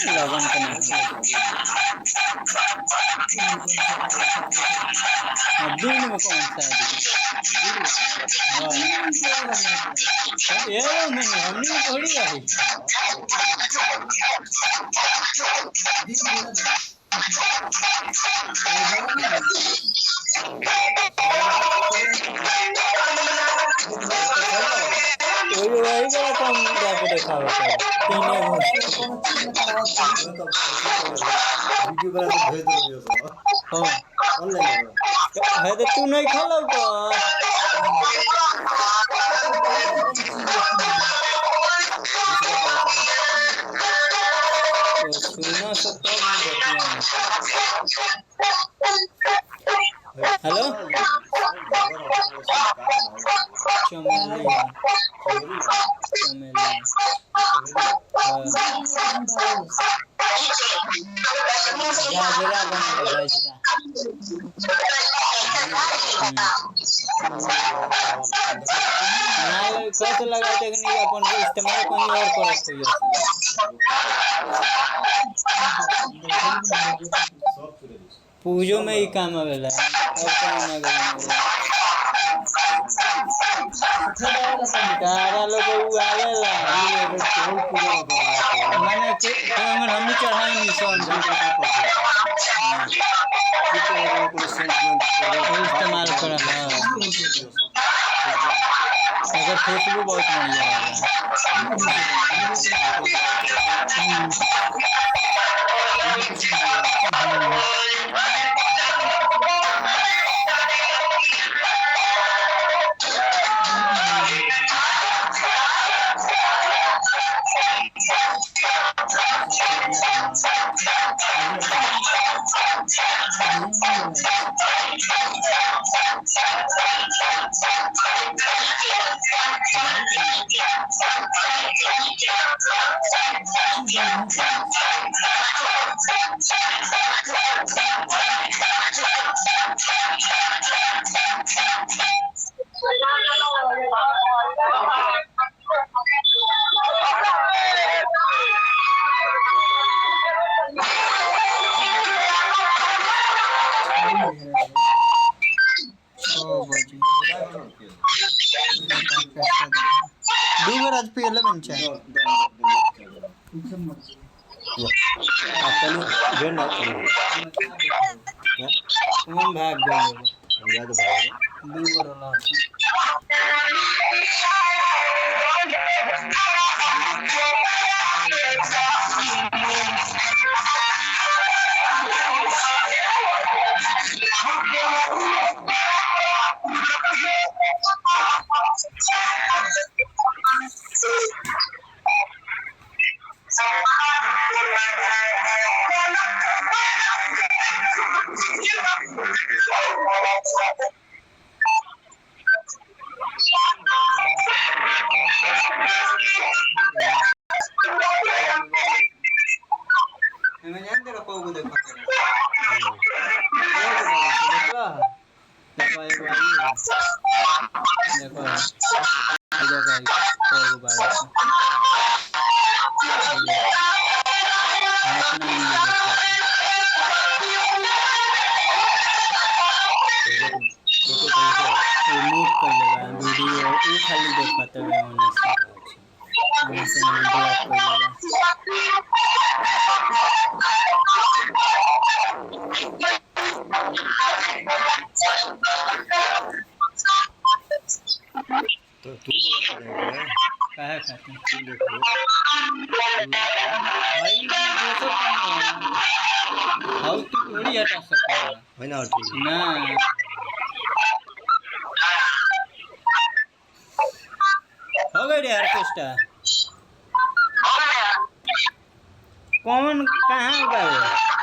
लगन का नहीं दिन में कौन सा है ये नहीं हमने थोड़ी है वही जरा कम जाके देखा होता है वीडियो बना के भेज दो ये सब हां ऑनलाइन है तो तू नहीं खाला का सुना सब तो हेलो चमेली गाजरा गाजरा कैसे लगाते कि नहीं अपन इस्तेमाल कहीं और कर सकते पूजो में ही काम आवेला और काम ना तारा लोग आवेला मैंने हमर हमनी चढ़ाई मिशन इस्तेमाल कर अगर खुशबू बहुत बढ़िया दूर आज पे ले बन चाहे चलो जे ना कौन भाग गए याद भाग दूर वाला मैं जान तेरा को देखा देखो एक बार देखो इधर का को बार रिमूव कर लेगा वीडियो वो खाली दिखाते हुए होने से ब्लॉक कर लेगा तो तू बोला क्या है खाते तू देखो भाई देखो हाउ तू थोड़ी हटा सकता है है ना और ठीक ना हो गई रे ऑर्केस्ट्रा कौन कहाँ बावे